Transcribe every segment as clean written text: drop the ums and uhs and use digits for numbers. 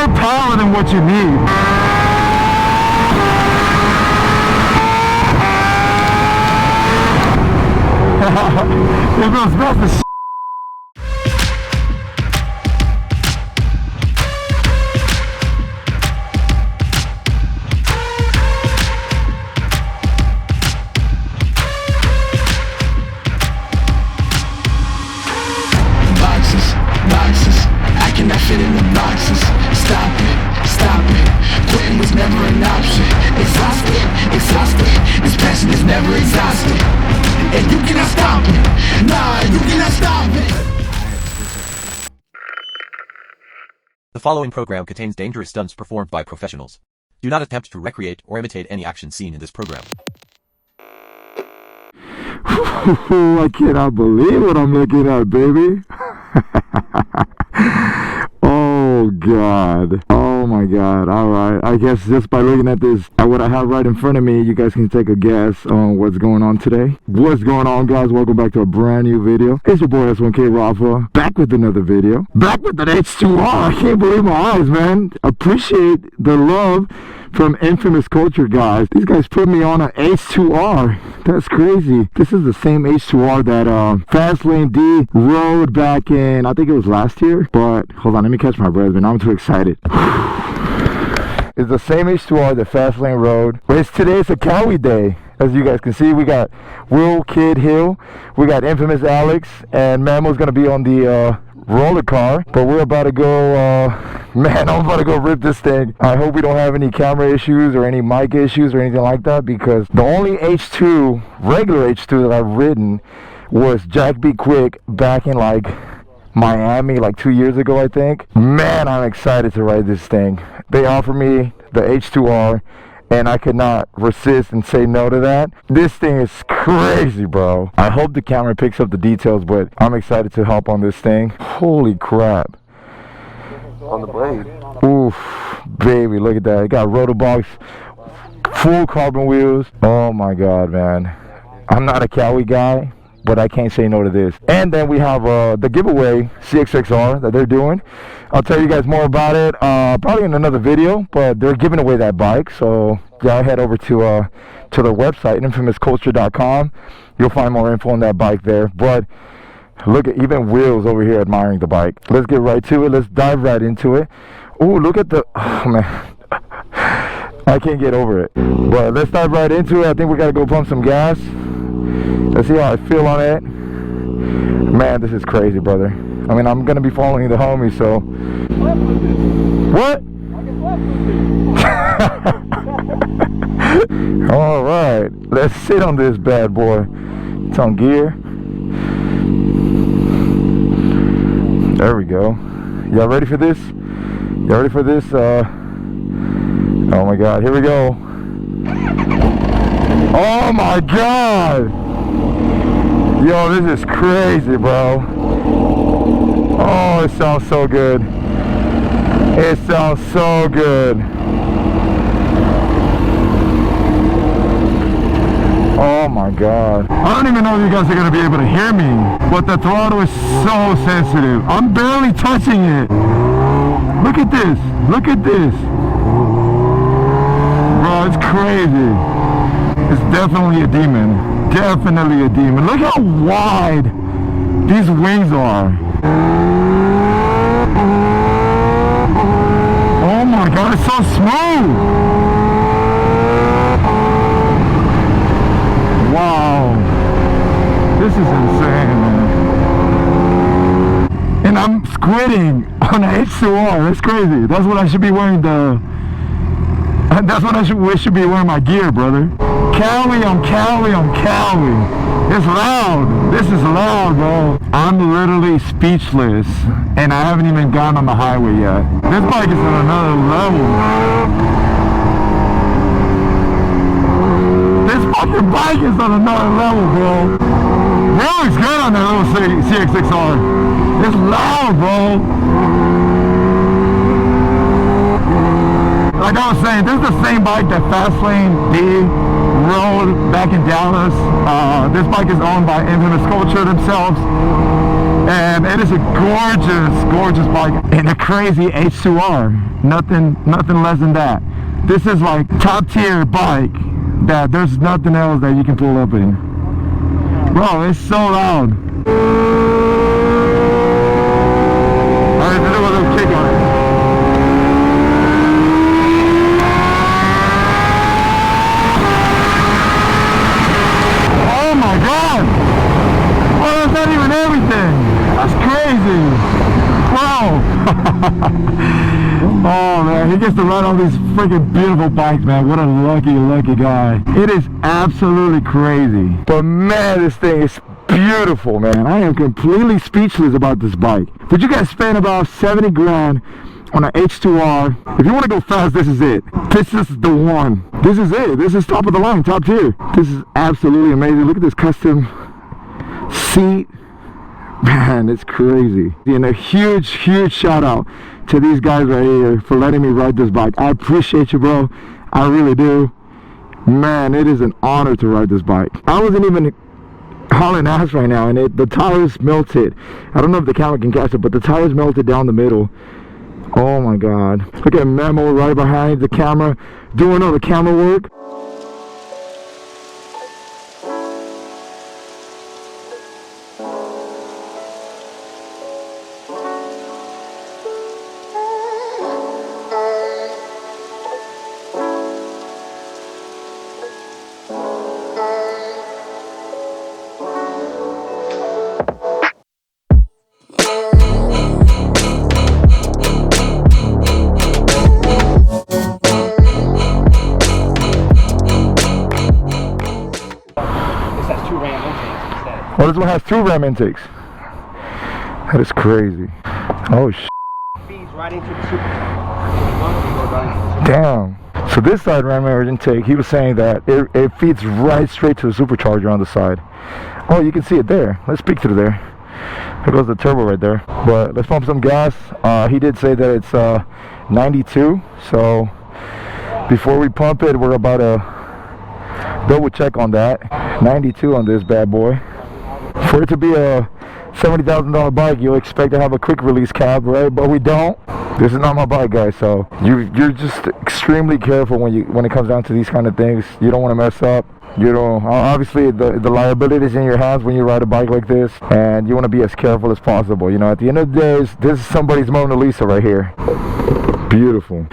more power than what you need. It goes back to shit. Boxes, I cannot fit in the boxes. Stop it, quitting was never an option. Exhausted, this passion is never exhausted. And you cannot stop it, nah, you cannot stop it. The following program contains dangerous stunts performed by professionals. Do not attempt to recreate or imitate any action seen in this program. I cannot believe what I'm looking at, baby. Oh God, oh my God. All right, I guess just by looking at this, at what I have right in front of me, you guys can take a guess on what's going on today. What's going on, guys? Welcome back to a brand new video. It's your boy S1K Rafa, back with another video, back with an H2R. I can't believe my eyes, man. Appreciate the love from Infamouz Culture, guys. These guys put me on an H2R. That's crazy. This is the same H2R that Fastlane D rode back in, I think it was last year. But hold on, let me catch my breath, man. I'm too excited. It's the same H2R that Fastlane rode. But today's a Cowie day. As you guys can see, we got Will Kid Hill, we got Infamous Alex, and Mamo's gonna be on the roller car. But we're about to go, man, I'm about to go rip this thing. I hope we don't have any camera issues or any mic issues or anything like that, because the only H2, regular H2 that I've ridden was Jack Be Quick back in like Miami like 2 years ago, I think. Man, I'm excited to ride this thing. They offered me the H2R and I could not resist and say no to that. This thing is crazy, bro. I hope the camera picks up the details, but I'm excited to hop on this thing. Holy crap. On the blade. Oof, baby, look at that. It got Rotobox, full carbon wheels. Oh my God, man. I'm not a Cowie guy, but I can't say no to this. And then we have the giveaway CXXR that they're doing. I'll tell you guys more about it probably in another video, but they're giving away that bike. So yeah, head over to their website, infamouzculture.com. You'll find more info on that bike there. But look at even Will's over here admiring the bike. Let's get right to it. Let's dive right into it. Oh, look at the, oh man. I can't get over it. But let's dive right into it. I think we gotta go pump some gas. Let's see how I feel on it. Man, this is crazy, brother. I mean, I'm gonna be following the homie, so. What? All right, let's sit on this bad boy. It's on gear. There we go. Y'all ready for this? Y'all ready for this? Oh my God, here we go. Oh my God! Yo, this is crazy, bro. Oh, it sounds so good. It sounds so good. Oh my God. I don't even know if you guys are gonna be able to hear me, but the throttle is so sensitive. I'm barely touching it. Look at this. Look at this. Bro, it's crazy. It's definitely a demon. Definitely a demon. Look how wide these wings are. Oh my God, it's so smooth. Wow. This is insane, man. And I'm squidding on an H2R. That's crazy. That's what I should be wearing that's what I should be wearing my gear, brother. Cowie on Cowie on Cowie. It's loud. This is loud, bro. I'm literally speechless, and I haven't even gotten on the highway yet. This bike is on another level. This fucking bike is on another level, bro. It looks good on that little CX6R. It's loud, bro. Like I was saying, this is the same bike that Fastlane D rode back in Dallas. This bike is owned by Infamouz Culture themselves. And it is a gorgeous bike and a crazy H2R. Nothing less than that. This is like top tier bike that there's nothing else that you can pull up in. Bro, it's so loud. Alright, let's do a little kick on it. Oh my god! Oh, that's not even everything! That's crazy! Wow! Oh man, he gets to ride all these freaking beautiful bikes, man. What a lucky guy. It is absolutely crazy. But man, this thing is beautiful, man. I am completely speechless about this bike. Would you guys spend about 70 grand on an H2R? If you want to go fast, this is it. This is the one. This is it. This is top of the line, top tier. This is absolutely amazing. Look at this custom seat. Man, it's crazy. And a huge shout out to these guys right here for letting me ride this bike. I appreciate you, bro. I really do. Man, it is an honor to ride this bike. I wasn't even hauling ass right now, and the tires melted. I don't know if the camera can catch it, but the tires melted down the middle. Oh my god. Look at Memo right behind the camera doing all the camera work. Oh, this one has 2 ram intakes. That is crazy. Oh, Feeds right into the super. damn. So this side ram intake, he was saying that it feeds right straight to the supercharger on the side. Oh, you can see it there. Let's peek through there. There goes the turbo right there. But let's pump some gas. He did say that it's 92. So before we pump it, we're about to double check on that. 92 on this bad boy. For it to be a $70,000 bike, you'll expect to have a quick release cab, right? But we don't. This is not my bike, guys. So you're just extremely careful when it comes down to these kind of things. You don't want to mess up. You know, obviously the liability is in your hands when you ride a bike like this, and you want to be as careful as possible. You know, at the end of the day, this is somebody's Mona Lisa right here. Beautiful.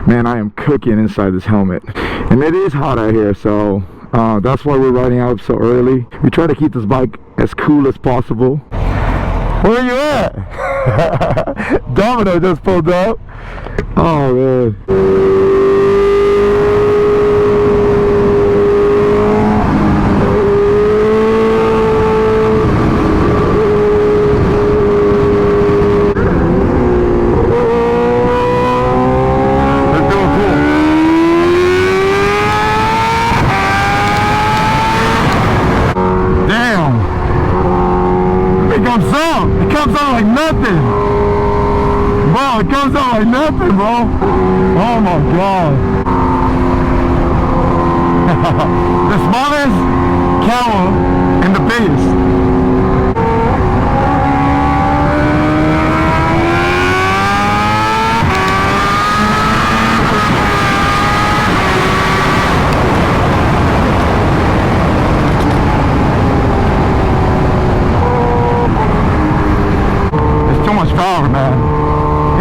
Man, I am cooking inside this helmet, and it is hot out here, so that's why we're riding out so early. We try to keep this bike as cool as possible. Where are you at? Domino just pulled up. Oh man. It comes out like nothing, bro. Oh my god. The smallest cowl and the biggest. It's too much power, man.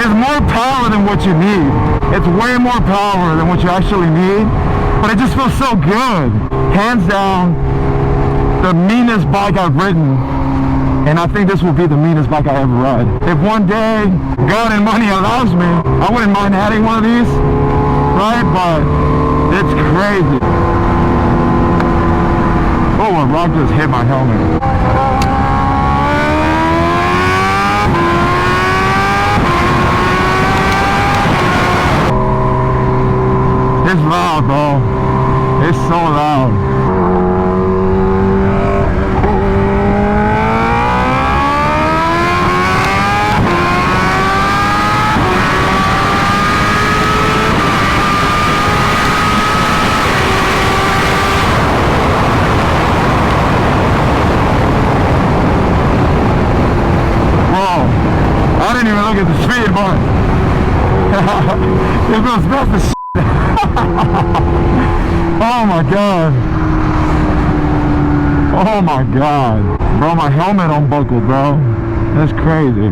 It's more power than what you need. It's way more power than what you actually need, but it just feels so good. Hands down, the meanest bike I've ridden, and I think this will be the meanest bike I ever ride. If one day God and money allows me, I wouldn't mind adding one of these, right? But it's crazy. Oh, a rock just hit my helmet. It's loud, bro. It's so loud. It feels best as shit. Oh my god. Oh my god. Bro, my helmet unbuckled, bro. That's crazy.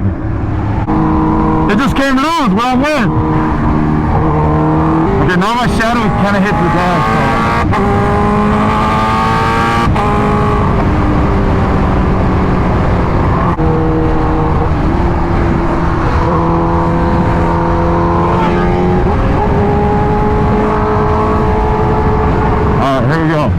It just came loose where I went. Okay, now my shadow kind of hits the gas. Alright, here we go.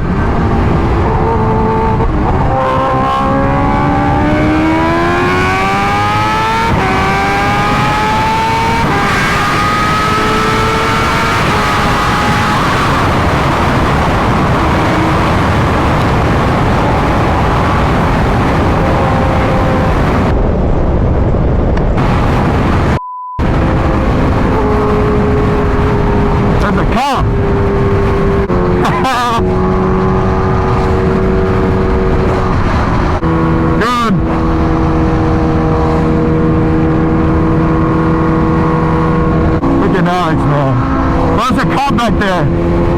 Back there,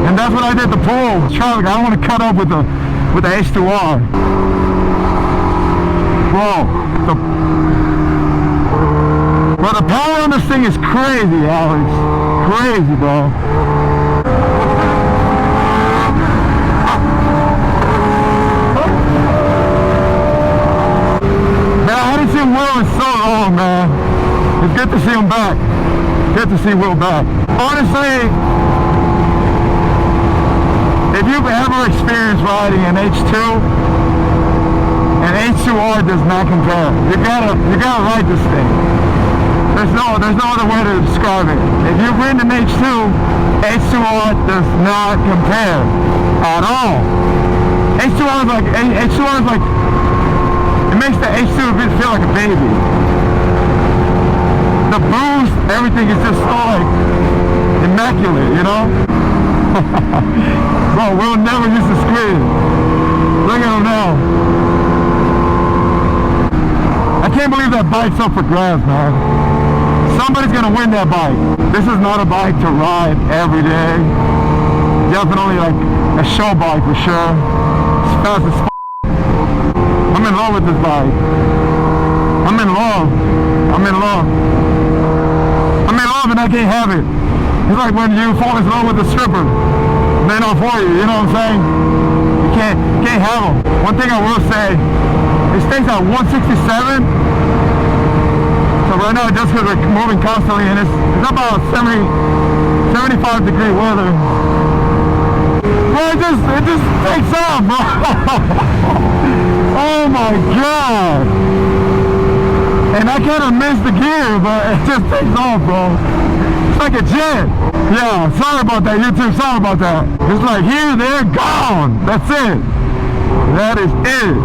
and that's what I did to pull. I don't want to cut up with the H2R. Bro, the power on this thing is crazy, Alex. Crazy, bro. Man, I hadn't seen Will in so long, man. It's good to see him back. Good to see Will back. Honestly, if you've ever experienced riding an H2, an H2R does not compare. You gotta ride this thing. There's no other way to describe it. If you've ridden an H2, H2R does not compare at all. H2R is like, it makes the H2 feel like a baby. The boost, everything is just so like immaculate, you know? Bro, we'll never use the screen. Look at him now. I can't believe that bike's up for grabs, man. Somebody's gonna win that bike. This is not a bike to ride every day. Definitely like a show bike for sure. It's fast as f***. I'm in love with this bike. I'm in love. I'm in love. I'm in love and I can't have it. It's like when you fall in love with a stripper. They're not for you, you know what I'm saying? You can't have them. One thing I will say, it stays at 167. So right now, just because we're moving constantly, and it's about 75 degree weather. Well, it just takes off, bro. Oh my god. And I kind of missed the gear, but it just takes off, bro. It's like a jet. Yeah, sorry about that, YouTube, sorry about that. It's like here, there, gone. That's it. That is it.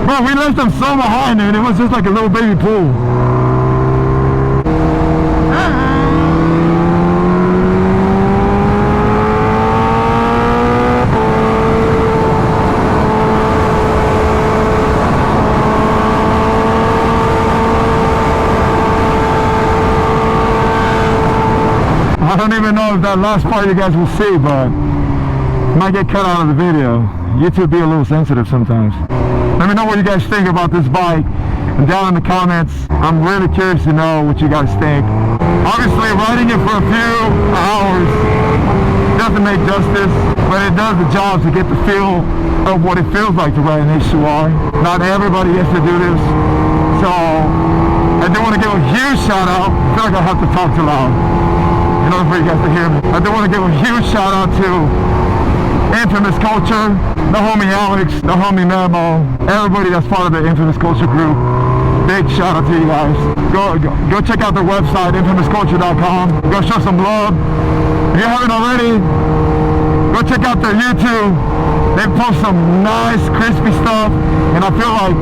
Bro, we left them so behind, and it was just like a little baby pool. I don't even know if that last part you guys will see, but it might get cut out of the video. YouTube be a little sensitive sometimes. Let me know what you guys think about this bike down in the comments. I'm really curious to know what you guys think. Obviously, riding it for a few hours doesn't make justice, but it does the job to get the feel of what it feels like to ride an H2R. Not everybody gets to do this, so I do want to give a huge shout out. I feel like I have to talk too loud in order for you guys to hear me. I do want to give a huge shout out to Infamouz Culture, the homie Alex, the homie Memo, everybody that's part of the Infamouz Culture group. Big shout out to you guys. Go check out their website, infamouzculture.com. Go show some love. If you haven't already, go check out their YouTube. They post some nice, crispy stuff, and I feel like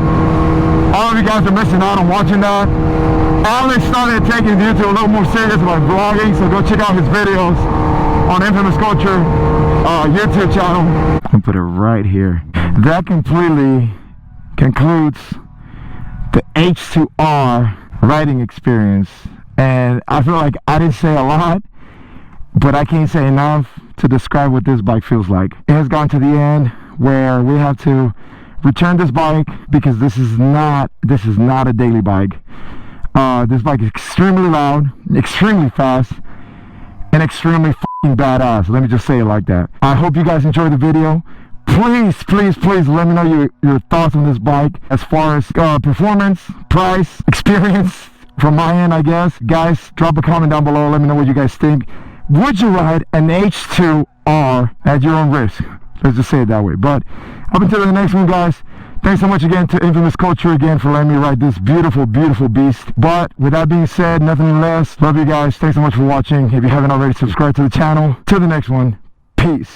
all of you guys are missing out on watching that. Alex started taking YouTube a little more serious by vlogging, so go check out his videos on Infamouz Culture YouTube channel. I'll put it right here. That completely concludes the H2R riding experience And I feel like I didn't say a lot, but I can't say enough to describe what this bike feels like. It has gone to the end where we have to return this bike because this is not a daily bike. This bike is extremely loud, extremely fast, and extremely fucking badass. Let me just say it like that. I hope you guys enjoyed the video. Please let me know your thoughts on this bike as far as performance, price, experience from my end, I guess. Guys, drop a comment down below. Let me know what you guys think. Would you ride an H2R at your own risk? Let's just say it that way. But up until the next one, guys, thanks so much again to Infamouz Culture again for letting me ride this beautiful beast. But with that being said, nothing less. Love you guys. Thanks so much for watching. If you haven't already, subscribed to the channel. Till the next one, peace.